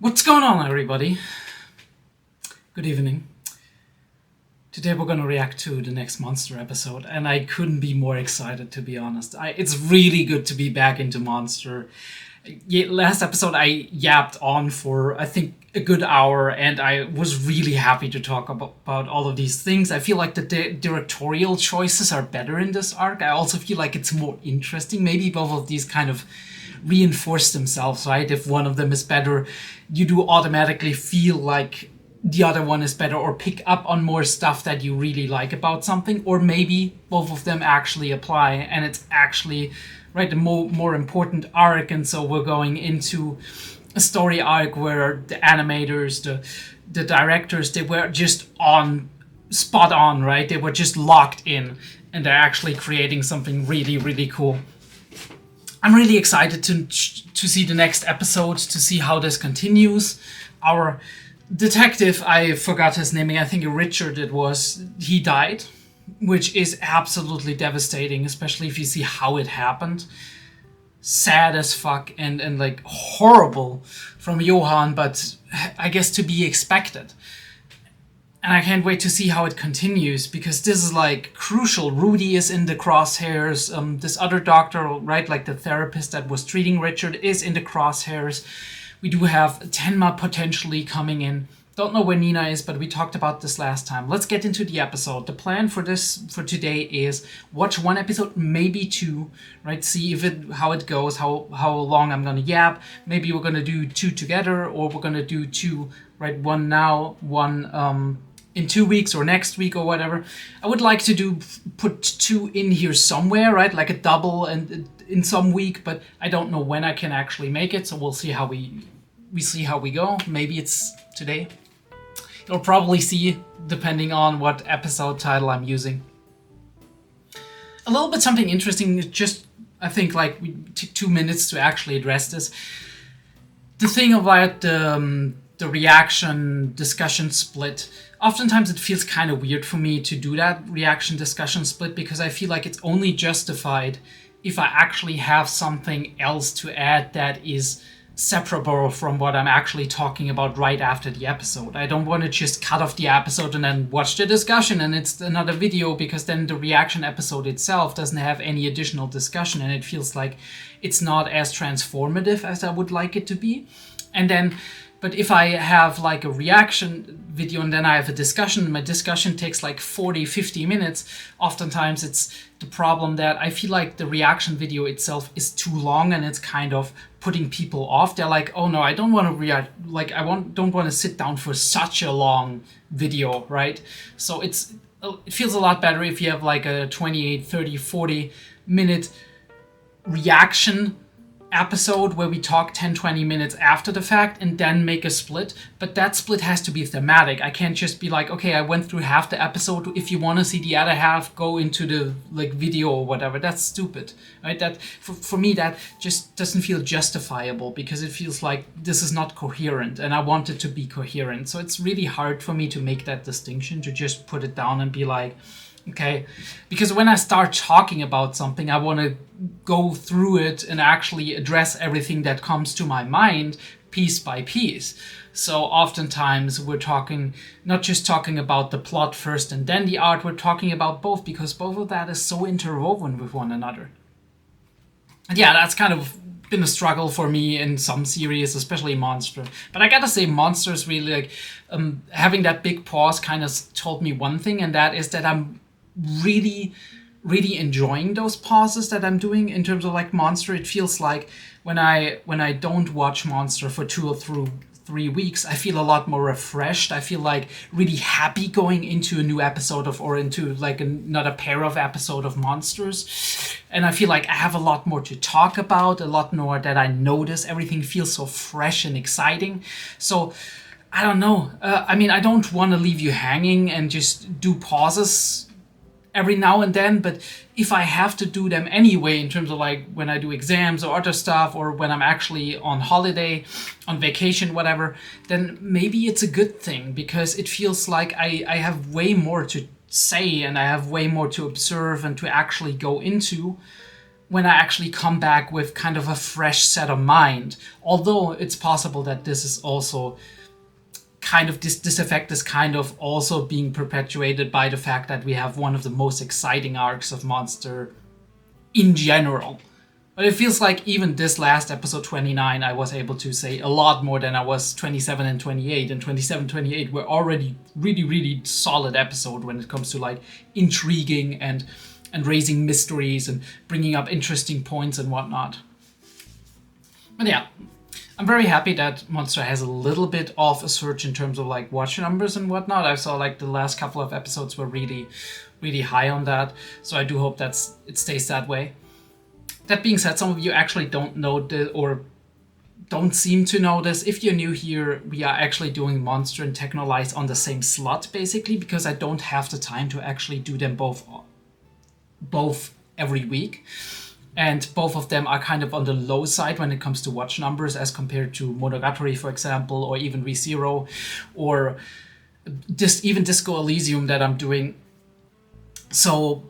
What's going on, everybody? Good evening. Today we're gonna react to the next Monster episode, and I couldn't be more excited, to be honest. It's really good to be back into Monster. Last episode I yapped on for, I think, a good hour, and I was really happy to talk about all of these things. I feel like the directorial choices are better in this arc. I also feel like it's more interesting. Maybe both of these kind of reinforce themselves, right? If one of them is better, you do automatically feel like the other one is better, or pick up on more stuff that you really like about something, or maybe both of them actually apply and it's actually the more important arc. And so we're going into a story arc where the animators, the directors, they were just spot on, right? They were just locked in, and they're actually creating something really, really cool. I'm really excited to see the next episode, to see how this continues. Our detective, I forgot his name, I think Richard it was, he died, which is absolutely devastating, especially if you see how it happened. Sad as fuck and like horrible from Johan, but I guess to be expected. And I can't wait to see how it continues, because this is like crucial. Rudy is in the crosshairs. This other doctor, right, like the therapist that was treating Richard, is in the crosshairs. We do have Tenma potentially coming in. Don't know where Nina is, but we talked about this last time. Let's get into the episode. The plan for today is watch one episode, maybe two, right? See how it goes, how long I'm gonna yap. Maybe we're gonna do two together, or we're gonna do two, right? One now, one in 2 weeks or next week or whatever. I would like to put two in here somewhere, right? Like a double and in some week, but I don't know when I can actually make it. So we'll see how we see how we go. Maybe it's today. You'll probably see, depending on what episode title I'm using. A little bit something interesting, just I think like we took 2 minutes to actually address this. The thing about the reaction discussion split, oftentimes it feels kind of weird for me to do that reaction discussion split, because I feel like it's only justified if I actually have something else to add that is separable from what I'm actually talking about right after the episode. I don't want to just cut off the episode and then watch the discussion and it's another video, because then the reaction episode itself doesn't have any additional discussion and it feels like it's not as transformative as I would like it to be. But if I have like a reaction video and then I have a discussion, my discussion takes like 40-50 minutes. Oftentimes it's the problem that I feel like the reaction video itself is too long and it's kind of putting people off. They're like, oh no, I don't want to react, like don't want to sit down for such a long video, right? So it feels a lot better if you have like a 28, 30, 40 minute reaction episode where we talk 10-20 minutes after the fact and then make a split. But that split has to be thematic. I can't just be like, okay, I went through half the episode, if you want to see the other half, go into the like video or whatever. That's stupid, right? That for me, that just doesn't feel justifiable, because it feels like this is not coherent and I want it to be coherent. So it's really hard for me to make that distinction, to just put it down and be like, okay, because when I start talking about something, I want to go through it and actually address everything that comes to my mind piece by piece. So oftentimes we're not just talking about the plot first and then the art, we're talking about both, because both of that is so interwoven with one another. And yeah, that's kind of been a struggle for me in some series, especially Monster. But I gotta say, Monster's really like, having that big pause kind of told me one thing, and that is that I'm really enjoying those pauses that I'm doing in terms of like Monster. It feels like when I don't watch Monster for 2 or 3 weeks, I feel a lot more refreshed. I feel like really happy going into a new episode or into like another pair of episode of Monsters. And I feel like I have a lot more to talk about, a lot more that I notice. Everything feels so fresh and exciting. So I don't know. I mean, I don't want to leave you hanging and just do pauses every now and then, but if I have to do them anyway, in terms of like when I do exams or other stuff, or when I'm actually on holiday, on vacation, whatever, then maybe it's a good thing, because it feels like I have way more to say and I have way more to observe and to actually go into when I actually come back with kind of a fresh set of mind. Although it's possible that this is also kind of this effect is kind of also being perpetuated by the fact that we have one of the most exciting arcs of Monster in general. But it feels like even this last episode 29, I was able to say a lot more than I was 27 and 28. And 27, 28 were already really, really solid episode when it comes to like intriguing and raising mysteries and bringing up interesting points and whatnot. But yeah, I'm very happy that Monster has a little bit of a surge in terms of like watch numbers and whatnot. I saw like the last couple of episodes were really, really high on that. So I do hope it stays that way. That being said, some of you actually don't know or don't seem to know this. If you're new here, we are actually doing Monster and Technolize on the same slot, basically, because I don't have the time to actually do them both every week. And both of them are kind of on the low side when it comes to watch numbers as compared to Monogatari, for example, or even ReZero, or even Disco Elysium that I'm doing. So,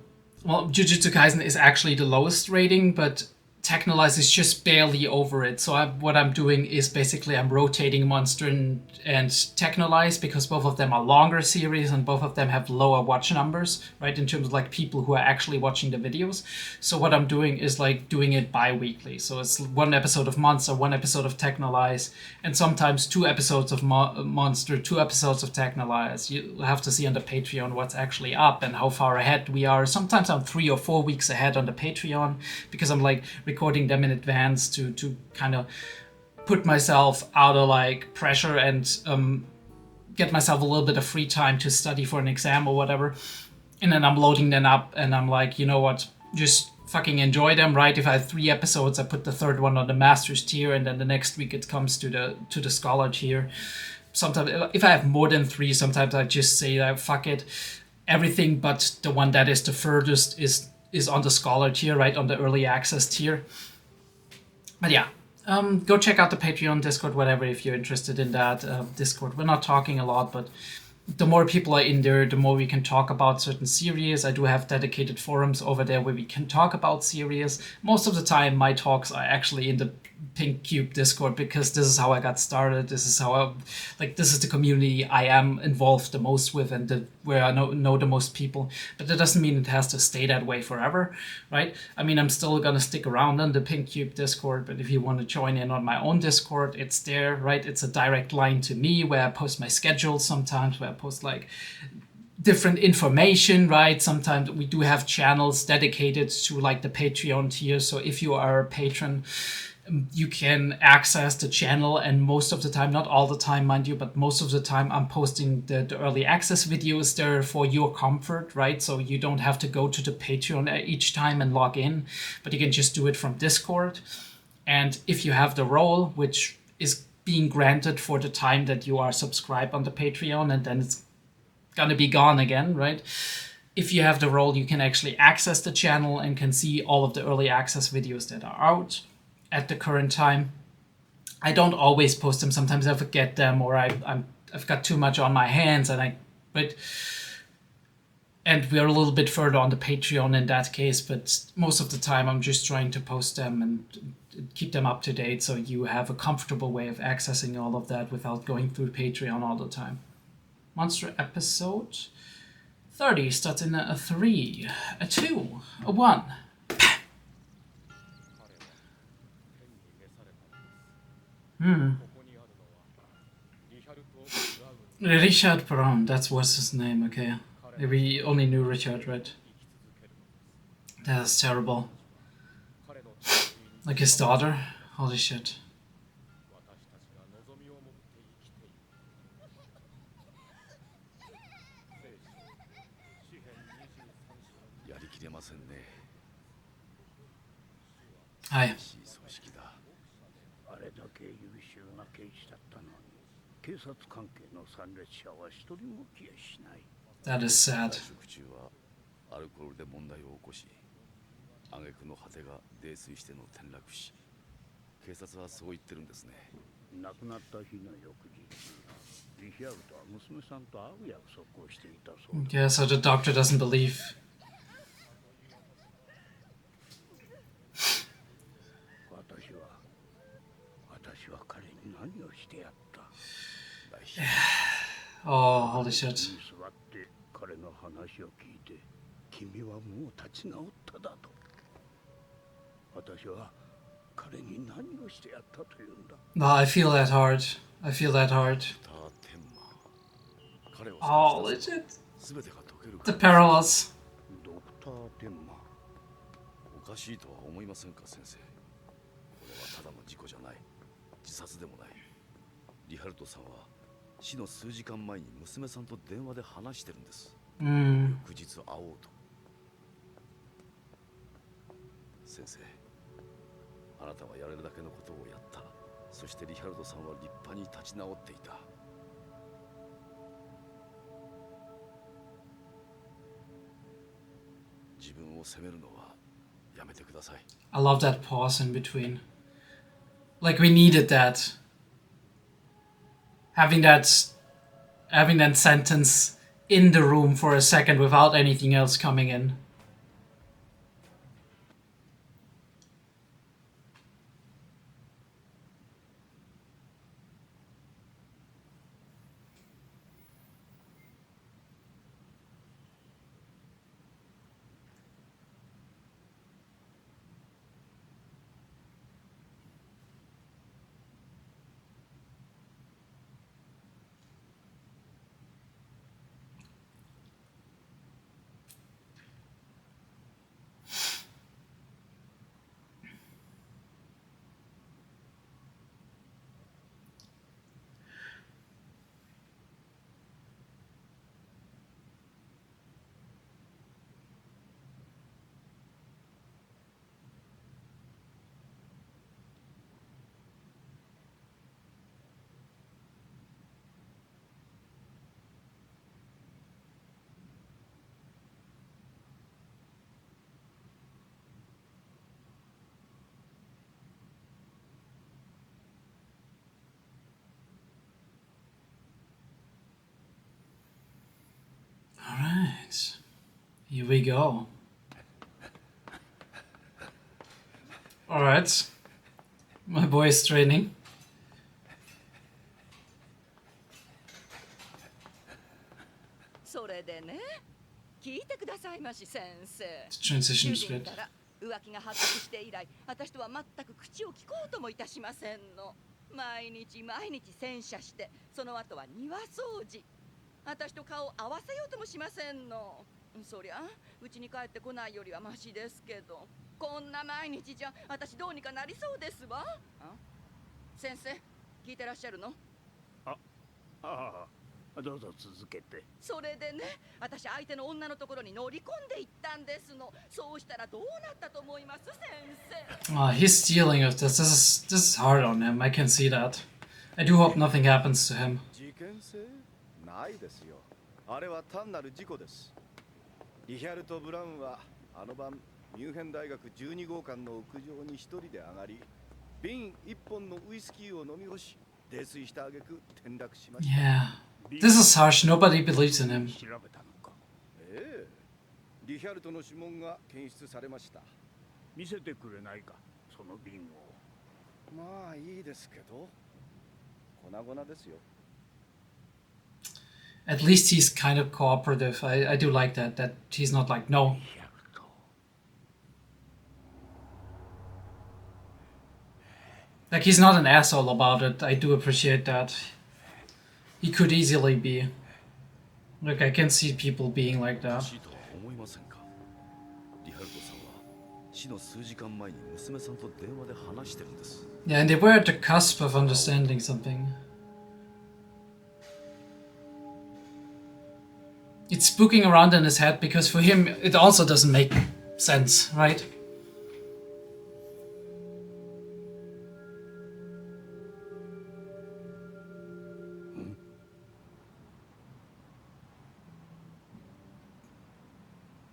well, Jujutsu Kaisen is actually the lowest rating, but Technolize is just barely over it. So what I'm doing is basically I'm rotating Monster and Technolize because both of them are longer series and both of them have lower watch numbers, right? In terms of like people who are actually watching the videos. So what I'm doing is like doing it bi-weekly. So it's one episode of Monster, one episode of Technolize, and sometimes 2 episodes of Monster, 2 episodes of Technolize. You have to see on the Patreon what's actually up and how far ahead we are. Sometimes I'm 3 or 4 weeks ahead on the Patreon because I'm like recording them in advance to kind of put myself out of like pressure and get myself a little bit of free time to study for an exam or whatever. And then I'm loading them up and I'm like, you know what, just fucking enjoy them, right? If I have 3 episodes, I put the 3rd one on the master's tier and then the next week it comes to the scholar tier. Sometimes if I have more than 3, sometimes I just say that fuck it, everything but the one that is the furthest is on the scholar tier, right? On the early access tier. But yeah, go check out the Patreon, Discord, whatever, if you're interested in that. Discord, we're not talking a lot, but the more people are in there, the more we can talk about certain series. I do have dedicated forums over there where we can talk about series. Most of the time, my talks are actually in the Pink Cube Discord because this is how I got started. This is how this is the community I am involved the most with and where I know the most people. But that doesn't mean it has to stay that way forever, right? I mean, I'm still gonna stick around on the Pink Cube Discord, but if you want to join in on my own Discord, it's there, right? It's a direct line to me where I post my schedule sometimes, where I post like different information, right? Sometimes we do have channels dedicated to like the Patreon tier. So if you are a patron, you can access the channel, and most of the time, not all the time, mind you, but most of the time I'm posting the early access videos there for your comfort, right? So you don't have to go to the Patreon each time and log in, but you can just do it from Discord. And if you have the role, which is being granted for the time that you are subscribed on the Patreon, and then it's gonna be gone again, right? If you have the role, you can actually access the channel and can see all of the early access videos that are out at the current time. I don't always post them. Sometimes I forget them, or I've got too much on my hands, and we're a little bit further on the Patreon in that case. But most of the time, I'm just trying to post them and keep them up to date, so you have a comfortable way of accessing all of that without going through Patreon all the time. Monster episode 30 starts in a 3, a 2, a 1. Richard Braun, that was his name, okay. We only knew Richard, right? That's terrible. Like his daughter? Holy shit. Hi. That is sad. Yeah, so the doctor doesn't believe. Oh, holy shit. 座って彼の話を聞いて、君はもう立ち直っただと。私は彼に何をしてやったというんだ。No, I feel that hard. I feel that hard. Oh, legit. The parallels. ドクター・テンマ。おかしいとは思いませんか、先生。これはただの事故じゃない。自殺でもない。リハルトさんは死の数時間前に娘さんと電話で話してるんです。翌日会おうと。先生、あなたはやれるだけのことをやった。そしてリハルトさんは立派に立ち直っていた。自分を責めるのはやめてください。I love that pause in between. Like we needed that. Having that sentence in the room for a second without anything else coming in. Alright. Here we go. Alright. My boy is training. それでね、聞いてくださいまし先生。 Transition 主人 split. から浮気が発覚して以来、私とは全く口を聞こうともいたしませんの。毎日洗車して、その後は庭掃除。私と顔を合わせようともしませんの。そりゃうちに帰ってこないよりはマシですけど、こんな毎日じゃ私どうにかなりそうですわ。先生、聞いてらっしゃるの？どうぞ続けて。それでね、私相手の女のところに乗り込んでいったんですの。そうしたらどうなったと思います、先生？ Oh, he's stealing of this. This is hard on him. I can see that. I do hope nothing happens to him. 事件性？ないですよ。あれは単なる事故です。リヒャルト・ブラウンはあの晩ミュンヘン大学12号館の屋上に一人で上がり、瓶一本のウイスキーを飲み干し、泥酔した挙句転落しました。Yeah. This is harsh. Nobody believes in him. 調べたのか。ええ。リヒャルトの指紋が検出されました。見せてくれないか、その瓶を。まあいいですけど、粉々ですよ。At least he's kind of cooperative. I do like that. That he's not like, no. Like, he's not an asshole about it. I do appreciate that. He could easily be. Like, I can see people being like that. 思いませんか？リハルトさんは死の数時間前に娘さんと電話で話してるんです。 Yeah, and they were at the cusp of understanding something. It's spooking around in his head because for him it also doesn't make sense, right?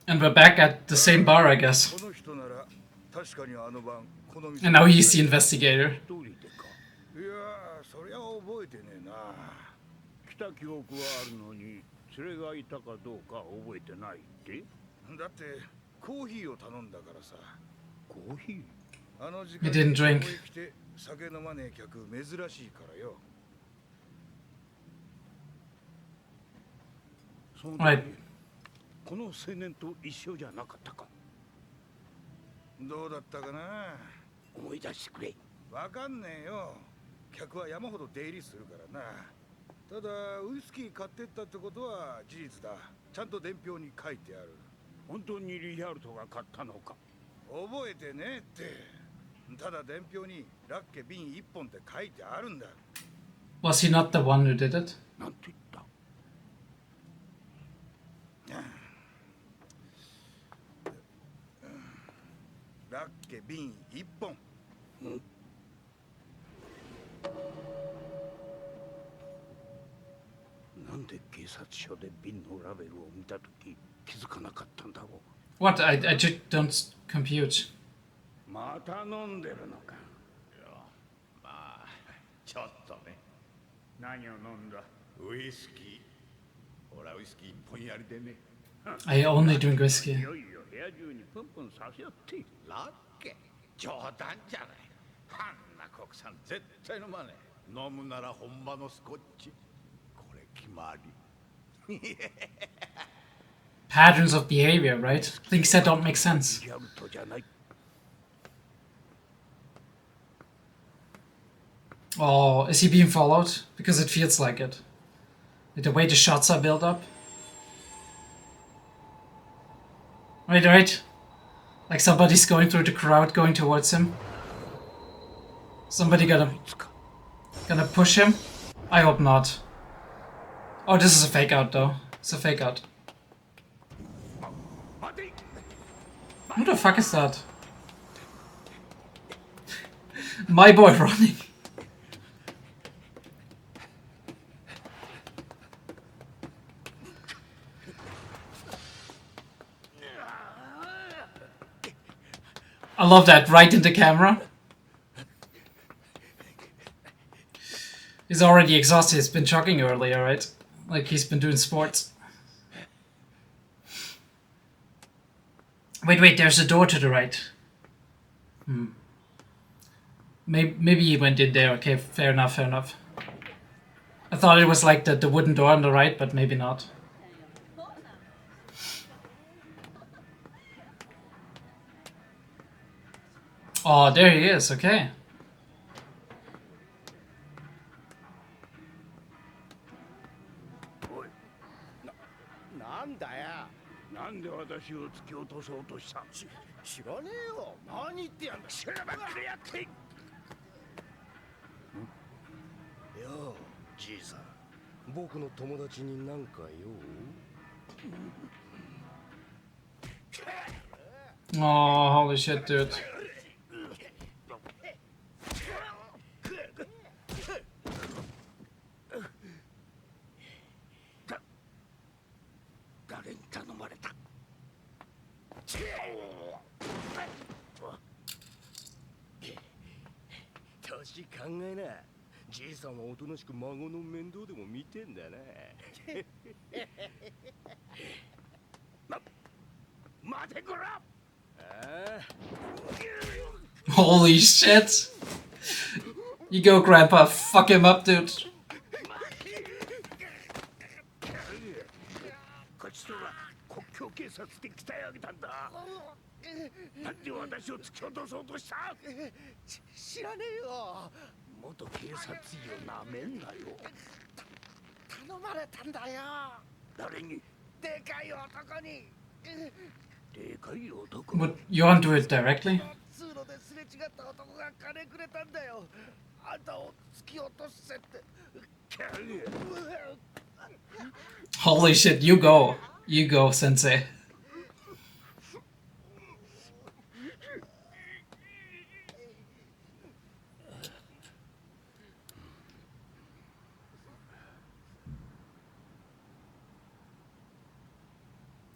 And we're back at the same bar, I guess. And now he's the investigator. いやそりゃ覚えてねえな。来た記憶はあるのに連れがいたかどうか覚えてないって。だってコーヒーを頼んだからさ。コーヒー？あの時間 He didn't drink. 酒飲まねえ客珍しいからよ。そのはい時この青年と一緒じゃなかったか。どうだったかな。思い出してくれ。わかんねえよ。客は山ほど出入りするからな。ただウイスキー買ってったってことは事実だ。ちゃんと伝票に書いてある。本当にリヒャルトが買ったのか。覚えてねえって。ただ伝票にラッケ瓶一本って書いてあるんだ。Was he not the one who did it? なんて言った。ラッケ瓶一本。なんで警察署で瓶のラベルを見たとき気づかなかったんだろう。What? I just don't compute. また飲んでるのか。いや、まあちょっとね。何を飲んだ。ウイスキー。俺はウイスキー一本やりでね。 I only drink whiskey. いよいよ部屋中にプンプンさせよって。ラッケ冗談じゃない。あんな国産絶対飲まねえ。飲むなら本場のスコッチ。これ決まり。Patterns of behavior, right? Things that don't make sense. リヒャルトじゃない。 Oh, is he being followed? Because it feels like it. Like the way the shots are built up. Right. Like somebody's going through the crowd, going towards him. Somebody gonna push him? I hope not. Oh, this is a fake out though. It's a fake out. Who the fuck is that? My boy running. I love that, right in the camera. He's already exhausted, he's been jogging earlier, right? Like he's been doing sports. Wait, there's a door to the right. Maybe he went in there, okay, fair enough. I thought it was like the wooden door on the right, but maybe not. Oh, there he is, okay. なんだよ。なんで私を突き落とそうとした。知らねえよ。何言ってやんだ。知らばっかりやって。よう、じいさん。僕の友達になんかよ。Oh, holy shit, dude. Toshi 考えな。じいさんはおとなしく孫の面倒でも見てんだな。待てこら。Holy shit! You go, Grandpa. Fuck him up, dude. こっちとは国境警察で鍛え上げたんだ。なんで私を突き落とそうとした。知らねえよ。元警察医をなめんなよ。頼まれたんだよ。誰に。でかい男に。でかい男。 Would Johan do it directly? 通路ですれ違った男が金くれたんだよ。あんたを突き落とせって。 Holy shit, you go. You go, Sensei.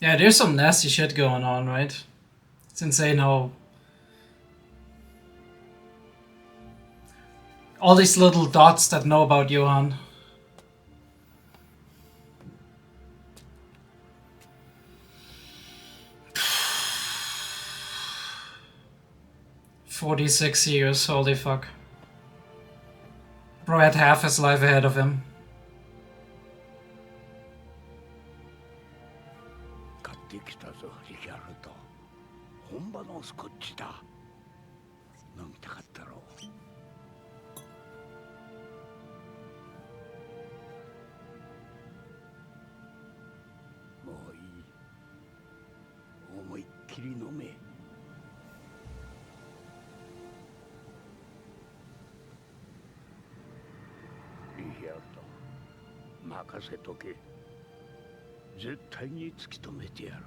Yeah, there's some nasty shit going on, right? It's insane how all these little dots that know about Johan. "46 years, holy fuck. Bro had half his life ahead of him." 場のスコッチだ。飲みたかったろう。もういい。思いっきり飲め。リヒャルト、任せとけ。絶対に突き止めてやる。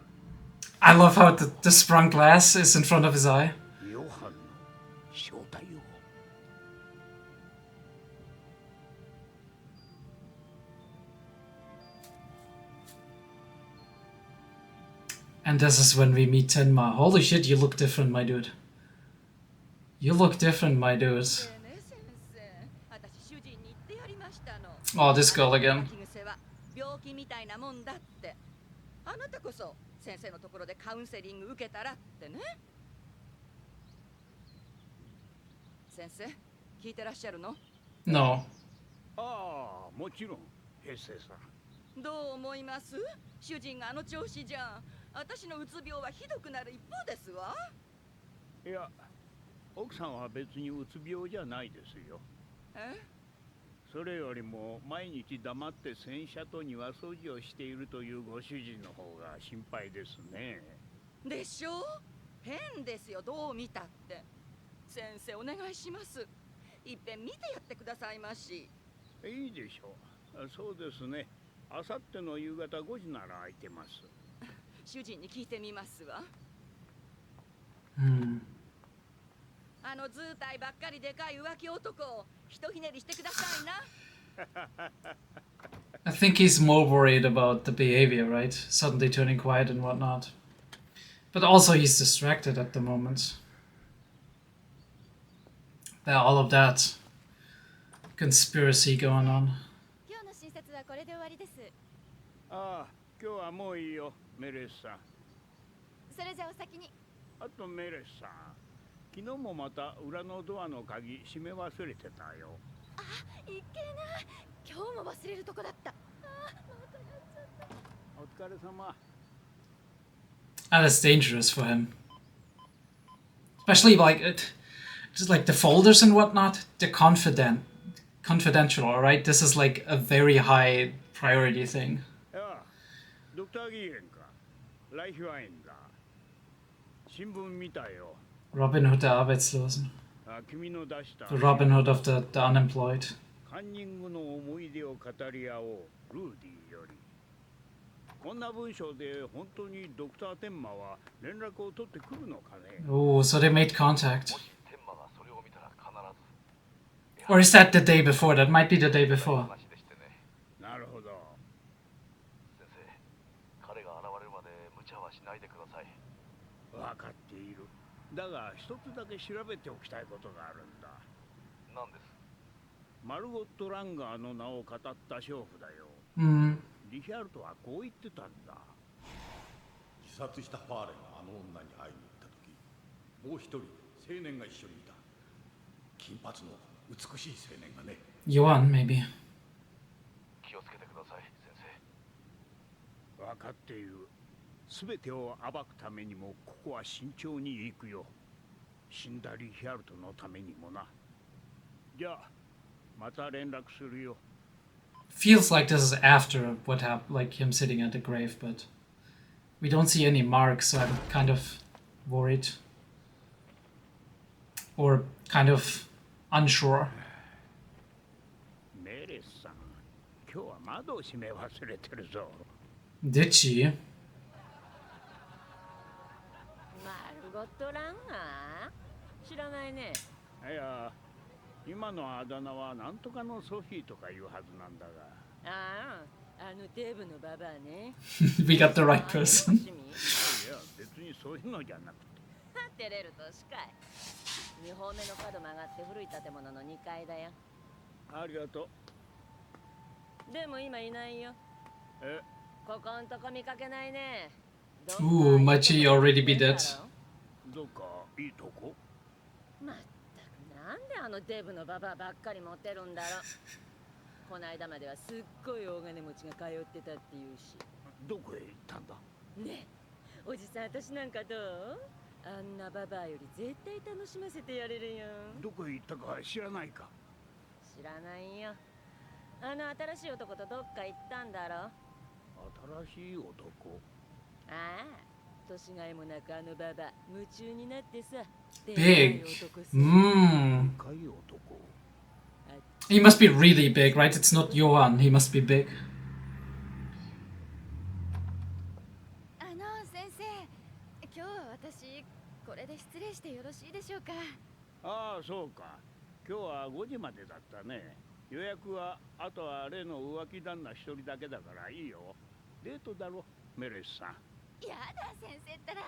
I love how the sprung glass is in front of his eye. ヨハンの正体を。And this is when we meet Tenma. Holy shit, you look different, my dude. You look different, my dude. ねえ先生、私主人に言ってやりましたの。 Oh, this girl again. あなたの気癖は病気みたいなもんだって。あなたこそ先生のところでカウンセリング受けたらってね。先生、聞いてらっしゃるの？ No. ああ、もちろん、平成さん。どう思います？主人があの調子じゃん。私のうつ病はひどくなる一方ですわ。いや、奥さんは別にうつ病じゃないですよ。え？それよりも毎日黙って洗車と庭掃除をしているというご主人の方が心配ですね。でしょ？変ですよ、どう見たって。先生お願いします。いっぺん見てやってくださいまし。いいでしょう。そうですね。あさっての夕方5時なら空いてます。主人に聞いてみますわ。あの図体ばっかりでかい浮気男をひとひねりしてくださいな。I think he's more worried about the behavior, right? Suddenly turning quiet and whatnot. But also he's distracted at the moment. There all of that conspiracy going on. 今日の診察はこれで終わりです。ああ、今日はもういいよ、メレスさん。それじゃあお先に。あとメレスさん、昨日もまた裏のドアの鍵閉め忘れてたよ。あ、いっけな。今日も忘れるとこだった。あ、またやっちゃった。お疲れ様。And it's dangerous for him. Especially like just like the folders and whatnot, they're confidential, alright? This is like a very high priority thing. いや、ドクター・ギーレンか。ライフワインだ。新聞見たよ。 Robin Hood der Arbeitslosen. あ、君の出した。 The Robin Hood of the unemployed. カンニングの思い出を語り合おう、ルーディより。こんな文章で本当にドクター・テンマは連絡を取ってくるのかね。 Oh, so they made contact. Or is that the day before? That might be the day before. なるほど。先生、彼が現れるまで無茶はしないでください。わかっている。だが一つだけ調べておきたいことがあるんだ。何です？マルゴット・ランガーの名を語った娼婦だよ。リヒャルトはこう言ってたんだ。自殺したファーレがあの女に会いに行った時、もう一人青年が一緒にいた。金髪の美しい青年がね。Johan, maybe. 気をつけてください、先生。わかっている。すべてを暴くためにもここは慎重に行くよ。死んだリヒャルトのためにもな。じゃあまた連絡するよ。 Feels like this is after what happened, like him sitting at the grave, but we don't see any marks, so I'm kind of worried. Or kind of unsure. メレスさん、今日は窓を閉め忘れてるぞ。 Did she? マルゴット・ランガー？知らないね。いや、今のあだ名はなんとかのソフィーとかいうはずなんだが。ああ、あのデブのババアね。We got the right person. いや、別にそういうのじゃなくて。照れるとしかい。2方目の角曲がって古い建物の2階だよ。ありがとう。でも今いないよ。え？ここんとこ見かけないね。Ooh, might she already be dead? どうかいいとこ？まったくなんであのデブのババアばっかりモテるんだろう。この間まではすっごい大金持ちが通ってたって言うし。どこへ行ったんだ？ねえ、おじさん私なんかどう？あんなババアより絶対楽しませてやれるよ。どこへ行ったか知らないか。知らないよ。あの新しい男とどっか行ったんだろ。新しい男。ああ、年がいもなくあのババア夢中になってさ。 Big. 若い男。He must be really big, right? It's not Johan. He must be big. 先生、今日は私これで失礼してよろしいでしょうか。ああ、そうか。今日は5時までだったね。予約はあとは例の浮気旦那一人だけだからいいよ。デートだろ、メレスさん。やだ先生ったら。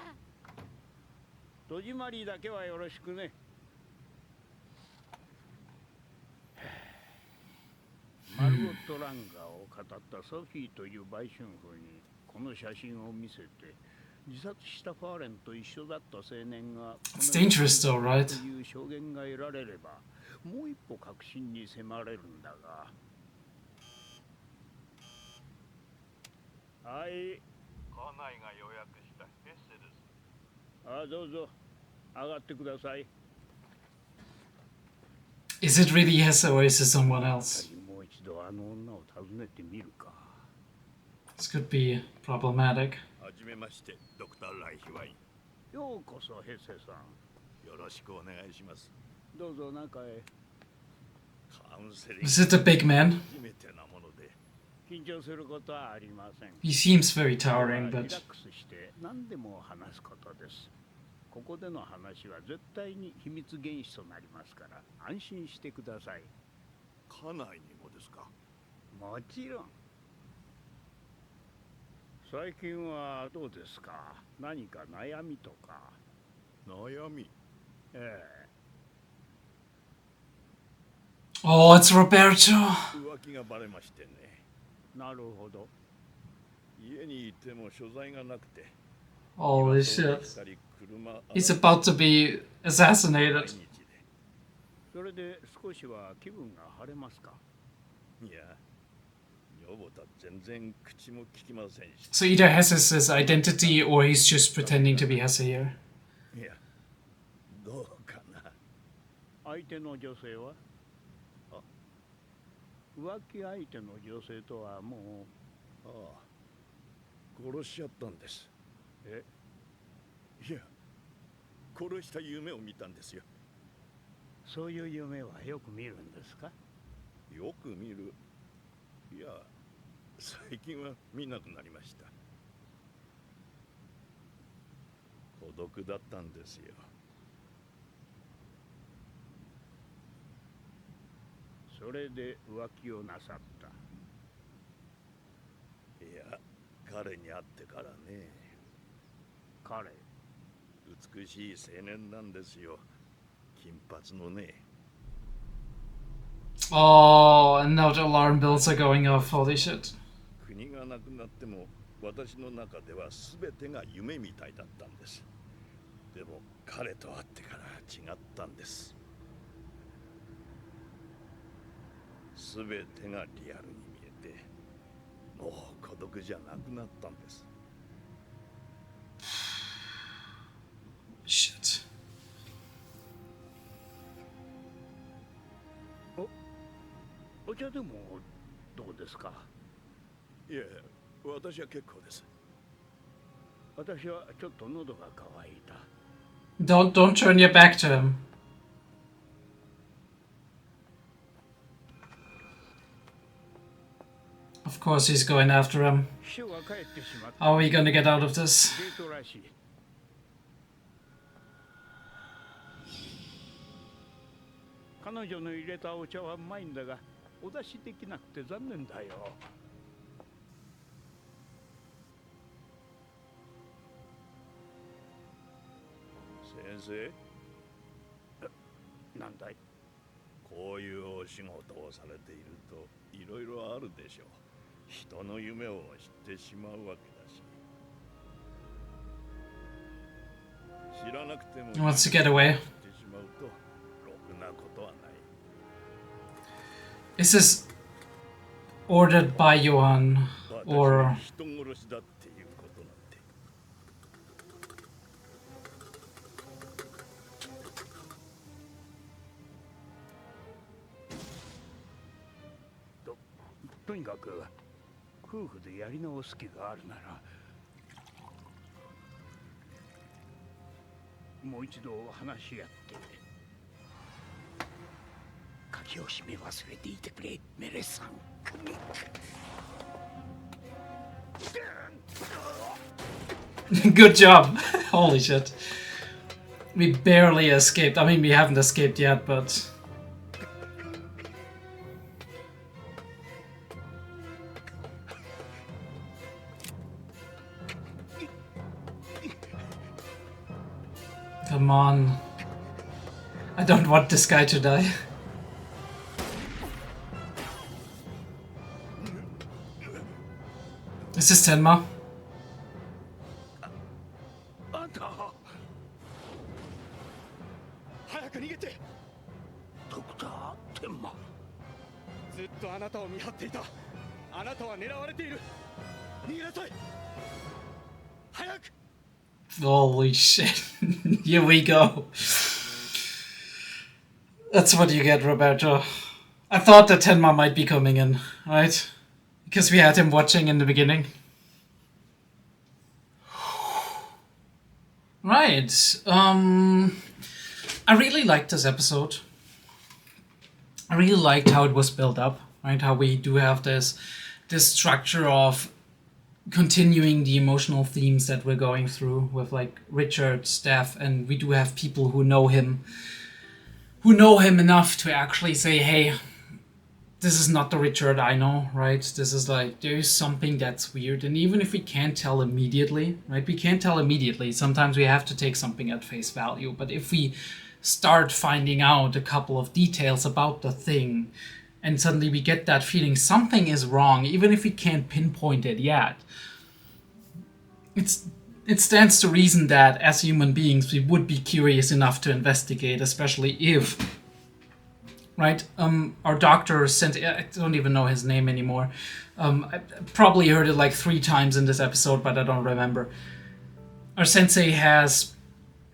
戸締まりだけはよろしくね。マルゴット・ランガーを語ったソフィーという売春婦にこの写真を見せて、自殺したファーレンと一緒だった青年が It's dangerous though, right? という証言が得られれば、もう一歩確信に迫れるんだが。はい。家内が予約したヘッセです。ああ、どうぞ上がってください。 Is it really Hesse or is it someone else? もう一度あの女を訪ねてみるか。 This could be problematic. はじめまして、ドクター・ライヒワイン。ようこそヘッセさん。よろしくお願いします。どうぞ中へ。カウンセリング Is it a big man? 初めてなもので。緊張することはありません。 He seems very towering, リラ but ックスして何でも話すことです。ここでの話は絶対に秘密原資となりますから安心してください。家内にもですか？もちろん。最近はどうですか？何か悩みとか。悩み？ええ。 oh, it's Roberto. 浮気がバレましてね。なるほど。家にいても所在がなくて。 Holy shit. He's about to be assassinated. それで少しは気分が晴れますか？いや、女房と全然口も聞きませんし。 So either Hesse's his identity or he's just pretending to be Hesse here. いや、どうかな。相手の女性は？あ、浮気相手の女性とはもう。ああ、殺しちゃったんです。え？いや、殺した夢を見たんですよ。そういう夢はよく見るんですか？よく見る。いや、最近は見なくなりました。孤独だったんですよ。それで浮気をなさった。いや、彼に会ってからね。彼？美しい青年なんですよ。金髪のね。 Oh, and now the alarm bells are going off. Holy shit. 国がなくなっても私の中では全てが夢みたいだったんです。でも彼と会ってから違ったんです。全てがリアルに見えて、もう孤独じゃなくなったんです。 Shit. お茶でもどうですか？いえ、私は結構です。私はちょっと喉が渇いた。 Don't turn your back to him. Of course he's going after him. 秘書が帰ってしまった。 How are we gonna get out of this? デートらしい。彼女の入れたお茶はうまいんだが、お出しできなくて残念だよ。先生、なんだい？こういうお仕事をされているといろいろあるでしょう。人の夢を知ってしまうわけだし。知らなくても He wants to get away. 知ってしまうとろくなことはない。 Is this ordered by Johan 私 or が人殺しだっていうことなんて。とにかく夫婦でやり直す気があるならもう一度話し合って鍵を閉め忘れていてくれメレさん。Good job. Holy shit. We barely escaped. I mean, we haven't escaped yet, but... Come on. I don't want this guy to die. Is this Tenma? あんた早く逃げて。ドクター天馬。ずっとあなたを見張っていた。あなたは狙われている。逃げなさい。早く。 Holy shit. Here we go. That's what you get, Roberto. I thought that Tenma might be coming in, right? Because we had him watching in the beginning. Right. I really liked this episode. I really liked how it was built up, right? How we do have this structure of continuing the emotional themes that we're going through with like Richard, Steph, and we do have people who know him enough to actually say, hey, this is not the Richard I know, right? This is like, there's something that's weird. And even if we can't tell immediately, right? We can't tell immediately. Sometimes we have to take something at face value. But if we start finding out a couple of details about the thing, and suddenly we get that feeling something is wrong, even if we can't pinpoint it yet, it stands to reason that as human beings we would be curious enough to investigate, especially if, right, our doctor sent, I don't even know his name anymore, I probably heard it like 3 times in this episode, but I don't remember. Our sensei has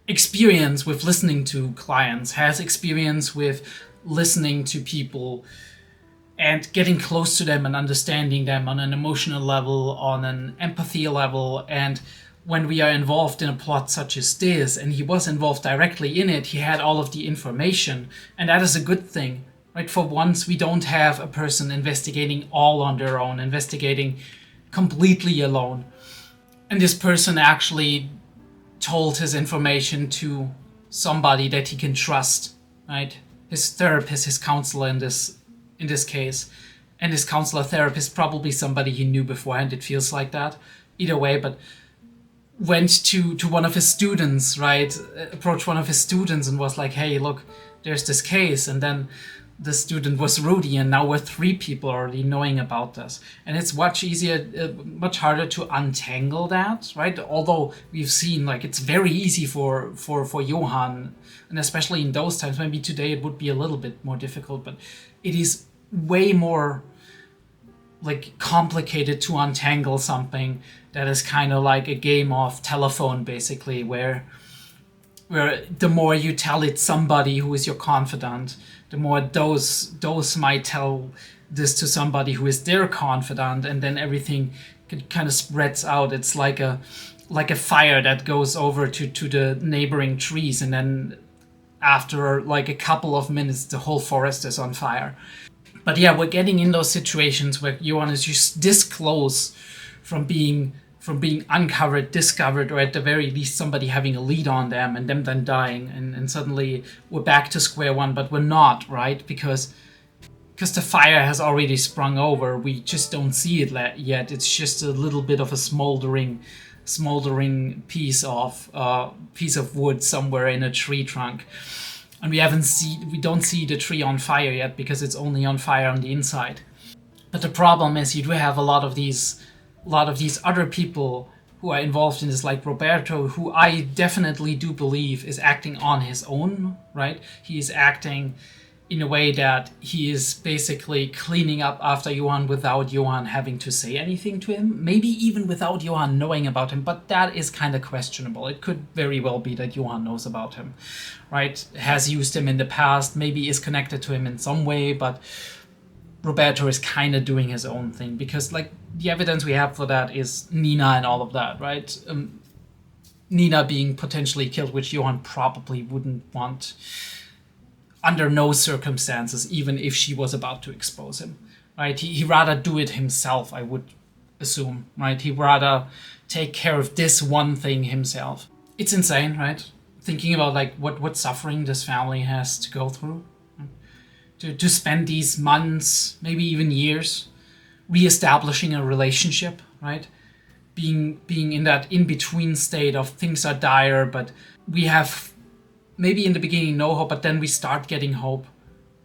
experience with listening to clients, has experience with listening to people and getting close to them and understanding them on an emotional level, on an empathy level. And when we are involved in a plot such as this, and he was involved directly in it, he had all of the information, and that is a good thing, right? For once, we don't have a person investigating all on their own, investigating completely alone. And this person actually told his information to somebody that he can trust, right? His therapist, his counselor in this case, and his counselor therapist probably somebody he knew beforehand. It feels like that either way, but went to one of his students, right? Approached one of his students and was like, hey, look, there's this case. And then the student was Rudy, and now we're 3 people already knowing about this. And it's much easier, much harder to untangle that, right? Although we've seen, like, it's very easy for Johann, and especially in those times. Maybe today it would be a little bit more difficult, but it is way more like complicated to untangle something that is kind of like a game of telephone, basically, where the more you tell it somebody who is your confidant, the more those might tell this to somebody who is their confidant, and then everything kind of spreads out. It's like a fire that goes over to the neighboring trees, and then after like a couple of minutes the whole forest is on fire. But yeah, we're getting in those situations where Johann is just this close from being uncovered, discovered, or at the very least somebody having a lead on them and them then dying, and suddenly we're back to square one, but we're not, right? Because the fire has already sprung over. We just don't see it yet. It's just a little bit of a smoldering piece of wood somewhere in a tree trunk. And we don't see the tree on fire yet because it's only on fire on the inside. But the problem is you do have a lot of these other people who are involved in this, like Roberto, who I definitely do believe is acting on his own, right? He is acting in a way that he is basically cleaning up after Johann without Johann having to say anything to him. Maybe even without Johann knowing about him, but that is kind of questionable. It could very well be that Johann knows about him, right? Has used him in the past, maybe is connected to him in some way, but Roberto is kind of doing his own thing, because like the evidence we have for that is Nina and all of that, right? Nina being potentially killed, which Johann probably wouldn't want under no circumstances, even if she was about to expose him, right? He rather do it himself, I would assume, right? He'd rather take care of this one thing himself. It's insane, right? Thinking about like what suffering this family has to go through. To spend these months, maybe even years, reestablishing a relationship, right? Being in that in-between state of things are dire, but we have maybe in the beginning no hope, but then we start getting hope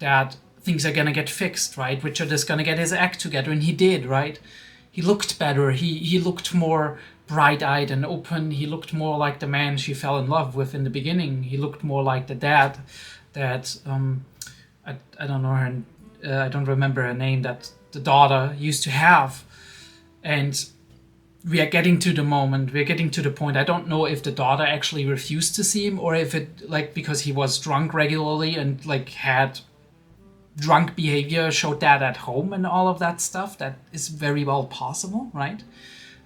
that things are gonna get fixed, right? Richard is gonna get his act together, and he did, right? He looked better, he looked more bright-eyed and open, he looked more like the man she fell in love with in the beginning, he looked more like the dad that, I don't know her, I don't remember her name, that the daughter used to have. And we are getting to the moment, we're getting to the point, I don't know if the daughter actually refused to see him, or if it, like, because he was drunk regularly and, like, had drunk behavior, showed that at home and all of that stuff. That is very well possible, right?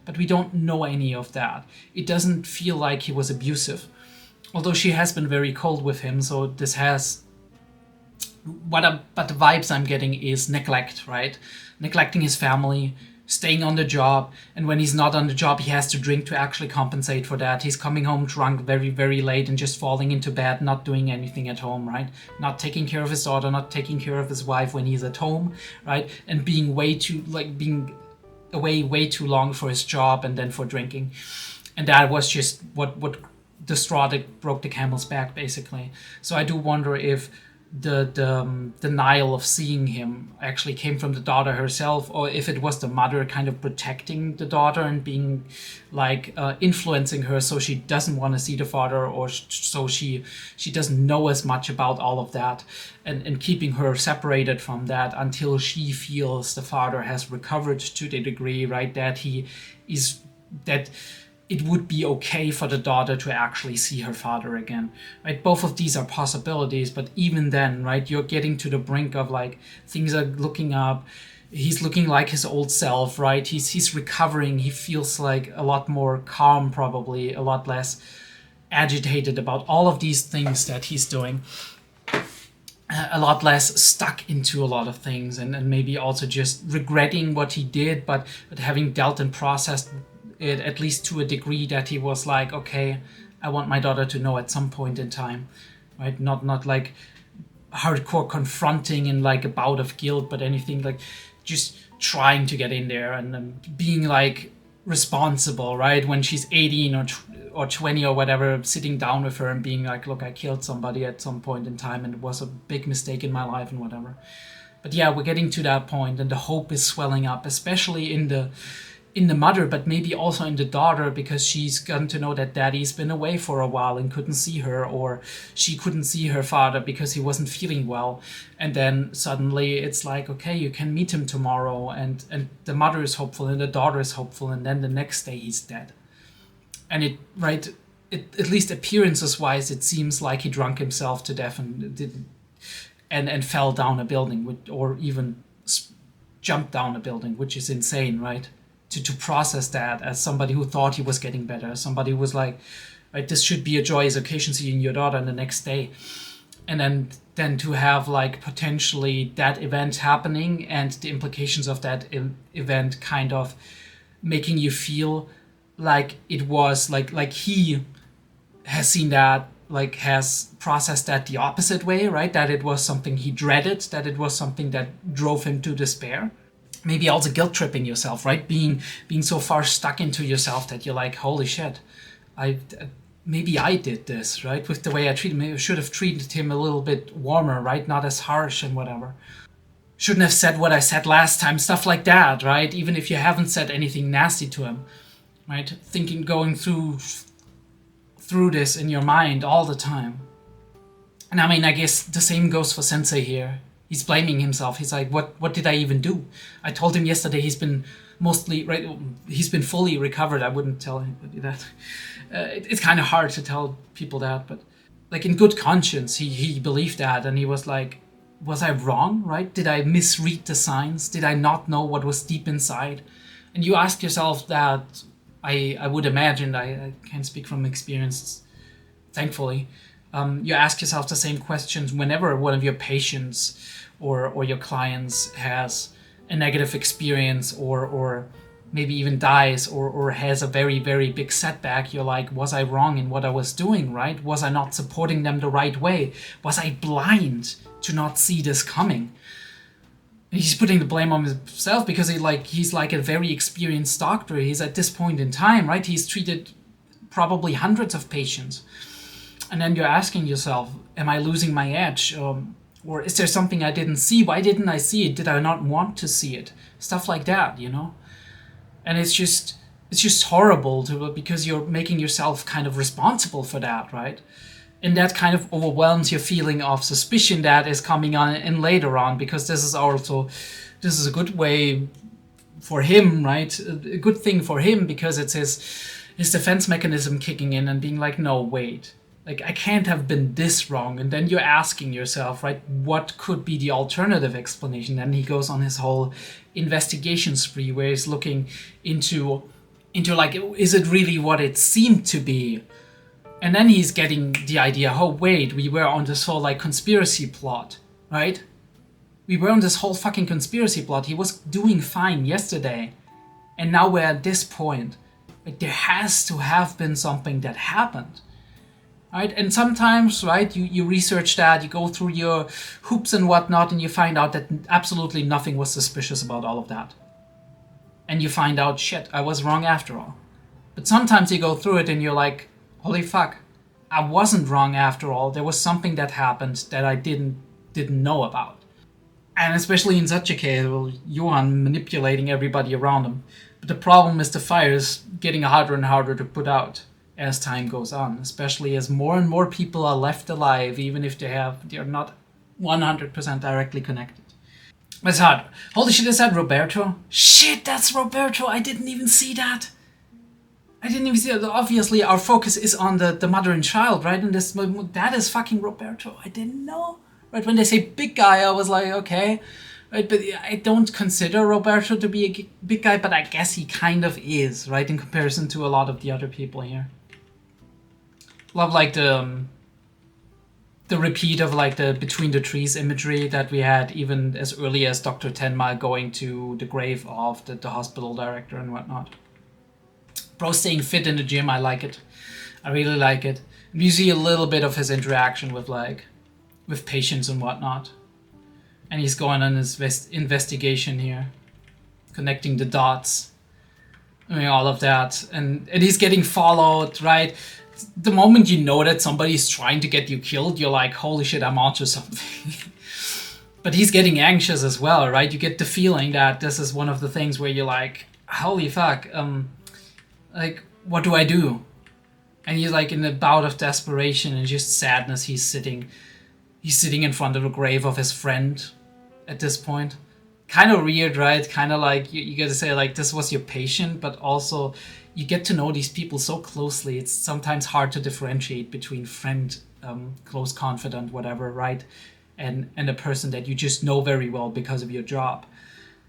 But we don't know any of that. It doesn't feel like he was abusive. Although she has been very cold with him, so this has... but the vibes I'm getting is neglect, right? Neglecting his family, staying on the job, and when he's not on the job, he has to drink to actually compensate for that. He's coming home drunk very, very late and just falling into bed, not doing anything at home, right? Not taking care of his daughter, not taking care of his wife when he's at home, right? And being being away way too long for his job and then for drinking. And that was just what the straw that broke the camel's back, basically. So I do wonder if the denial of seeing him actually came from the daughter herself, or if it was the mother kind of protecting the daughter and being like influencing her so she doesn't want to see the father, or so she doesn't know as much about all of that, and keeping her separated from that until she feels the father has recovered to the degree, right, that it would be okay for the daughter to actually see her father again, right? Both of these are possibilities, but even then, right, you're getting to the brink of like, things are looking up, he's looking like his old self, right? He's recovering, he feels like a lot more calm, probably, a lot less agitated about all of these things that he's doing, a lot less stuck into a lot of things, and maybe also just regretting what he did, but having dealt and processed it at least to a degree that he was like, okay, I want my daughter to know at some point in time, right? Not like hardcore confronting and like a bout of guilt, but anything like just trying to get in there and being like responsible, right? When she's 18 or 20 or whatever, sitting down with her and being like, look, I killed somebody at some point in time and it was a big mistake in my life and whatever. But yeah, we're getting to that point, and the hope is swelling up, especially in the mother, but maybe also in the daughter, because she's gotten to know that daddy's been away for a while and couldn't see her, or she couldn't see her father because he wasn't feeling well. And then suddenly it's like, okay, you can meet him tomorrow, and the mother is hopeful and the daughter is hopeful, and then the next day he's dead. And it at least appearances wise, it seems like he drunk himself to death and fell down a building, or even jumped down a building, which is insane, right? To process that as somebody who thought he was getting better, somebody who was like, right, this should be a joyous occasion seeing your daughter on the next day. And then to have like potentially that event happening and the implications of that event kind of making you feel like it was like he has seen that, like has processed that the opposite way, right? That it was something he dreaded, that it was something that drove him to despair. Maybe also guilt tripping yourself, right? Being so far stuck into yourself that you're like, holy shit, maybe I did this, right? With the way I treated him, maybe I should have treated him a little bit warmer, right? Not as harsh and whatever. Shouldn't have said what I said last time, stuff like that, right? Even if you haven't said anything nasty to him, right? Going through this in your mind all the time. And I mean, I guess the same goes for Sensei here. He's blaming himself. He's like, what did I even do? I told him yesterday he's been he's been fully recovered. I wouldn't tell him that. It's kind of hard to tell people that, but like in good conscience, he believed that, and he was like, was I wrong, right? Did I misread the signs? Did I not know what was deep inside? And you ask yourself that, I would imagine, I can't speak from experience, thankfully. You ask yourself the same questions whenever one of your patients or your clients has a negative experience or maybe even dies or has a very, very big setback. You're like, was I wrong in what I was doing, right? Was I not supporting them the right way? Was I blind to not see this coming? And he's putting the blame on himself because he's like a very experienced doctor. He's at this point in time, right? He's treated probably hundreds of patients. And then you're asking yourself, am I losing my edge? Or is there something I didn't see? Why didn't I see it? Did I not want to see it? Stuff like that, you know? And it's just horrible because you're making yourself kind of responsible for that, right? And that kind of overwhelms your feeling of suspicion that is coming on in later on, because this is a good way for him, right? A good thing for him, because it's his defense mechanism kicking in and being like, no, wait, like I can't have been this wrong. And then you're asking yourself, right, what could be the alternative explanation? Then he goes on his whole investigation spree where he's looking into like, is it really what it seemed to be? And then he's getting the idea, oh wait, we were on this whole like conspiracy plot, right? We were on this whole fucking conspiracy plot. He was doing fine yesterday. And now we're at this point. Like, there has to have been something that happened. Right? And sometimes, right, you research that, you go through your hoops and whatnot, and you find out that absolutely nothing was suspicious about all of that. And you find out, shit, I was wrong after all. But sometimes you go through it and you're like, holy fuck, I wasn't wrong after all. There was something that happened that I didn't know about. And especially in such a case, well, Johan manipulating everybody around him. But the problem is the fire is getting harder and harder to put out as time goes on, especially as more and more people are left alive, even if they're not 100% directly connected. It's hard. Holy shit, is that Roberto? Shit, that's Roberto! I didn't even see that! I didn't even see it. Obviously, our focus is on the mother and child, right? And that is fucking Roberto. I didn't know. Right, when they say big guy, I was like, okay. Right, but I don't consider Roberto to be a big guy, but I guess he kind of is, right? In comparison to a lot of the other people here. Love like the repeat of like the between the trees imagery that we had even as early as Dr. Tenma going to the grave of the hospital director and whatnot. Bro staying fit in the gym, I like it. I really like it. You see a little bit of his interaction with patients and whatnot. And he's going on his investigation here. Connecting the dots. I mean, all of that. And he's getting followed, right? The moment you know that somebody's trying to get you killed, you're like, holy shit, I'm onto something. But he's getting anxious as well, right? You get the feeling that this is one of the things where you're like, holy fuck, like, what do I do? And he's like in a bout of desperation and just sadness. He's sitting in front of the grave of his friend at this point. Kind of weird, right? Kind of like, you gotta say, like, this was your patient, but also you get to know these people so closely. It's sometimes hard to differentiate between friend, close confidant, whatever, right? And a person that you just know very well because of your job.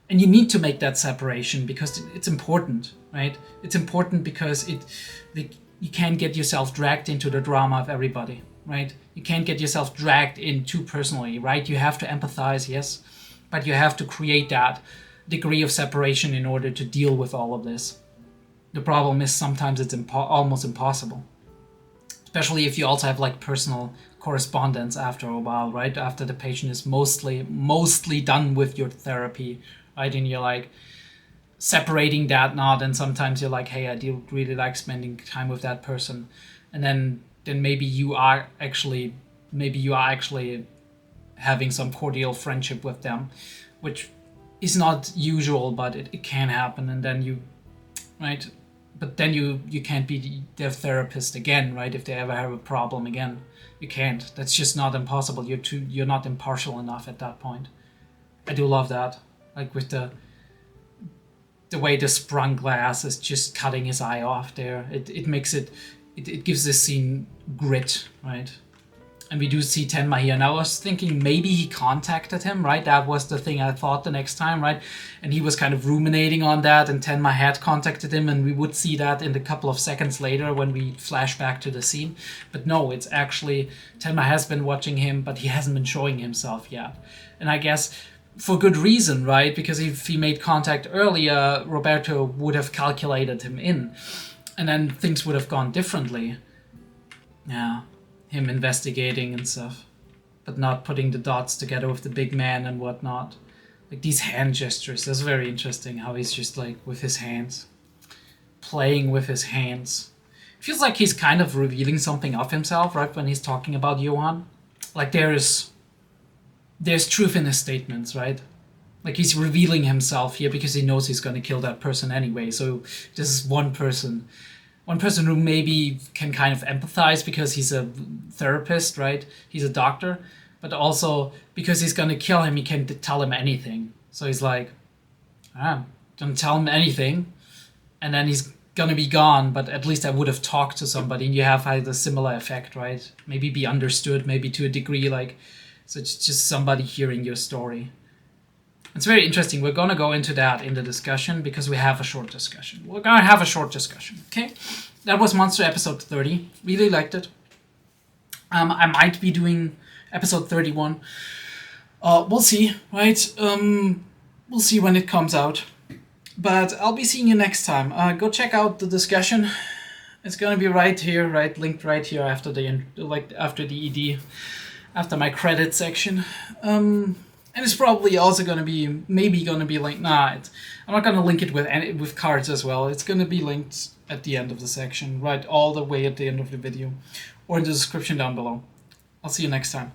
And you need to make that separation because it's important, right? It's important because you can't get yourself dragged into the drama of everybody, right? You can't get yourself dragged in too personally, right? You have to empathize, yes, but you have to create that degree of separation in order to deal with all of this. The problem is sometimes it's almost impossible, especially if you also have like personal correspondence after a while, right? After the patient is mostly done with your therapy, right? And you're like separating that knot, and sometimes you're like, hey, I do really like spending time with that person, and then maybe you are actually having some cordial friendship with them, which is not usual, but it can happen. And then you, right? But then you can't be their therapist again, right? If they ever have a problem again, you can't. That's just not impossible. You're not impartial enough at that point. I do love that, like with the way the sprung glass is just cutting his eye off there. It makes it gives this scene grit, right? And we do see Tenma here. And I was thinking maybe he contacted him, right? That was the thing I thought the next time, right? And he was kind of ruminating on that, and Tenma had contacted him, and we would see that in a couple of seconds later when we flash back to the scene. But no, it's actually Tenma has been watching him, but he hasn't been showing himself yet. And I guess for good reason, right? Because if he made contact earlier, Roberto would have calculated him in, and then things would have gone differently. Yeah, him investigating and stuff, but not putting the dots together with the big man and whatnot. Like these hand gestures, that's very interesting how he's just like with his hands, playing with his hands. Feels like he's kind of revealing something of himself, right, when he's talking about Johan. Like there's truth in his statements, right? Like he's revealing himself here because he knows he's going to kill that person anyway. So this is one person who maybe can kind of empathize because he's a therapist, right? He's a doctor, but also because he's going to kill him, he can't tell him anything. So he's like, don't tell him anything, and then he's going to be gone, but at least I would have talked to somebody, and you have had a similar effect, right? Maybe be understood, maybe to a degree, like, so it's just somebody hearing your story. It's very interesting. We're going to go into that in the discussion because we have a short discussion. We're going to have a short discussion, okay? That was Monster episode 30. Really liked it. I might be doing episode 31. We'll see, right? We'll see when it comes out. But I'll be seeing you next time. Go check out the discussion. It's going to be right here, right? Linked right here after the ED, after my credit section. And it's probably also going to be, maybe going to be linked. I'm not going to link it with cards as well. It's going to be linked at the end of the section, right, all the way at the end of the video, or in the description down below. I'll see you next time.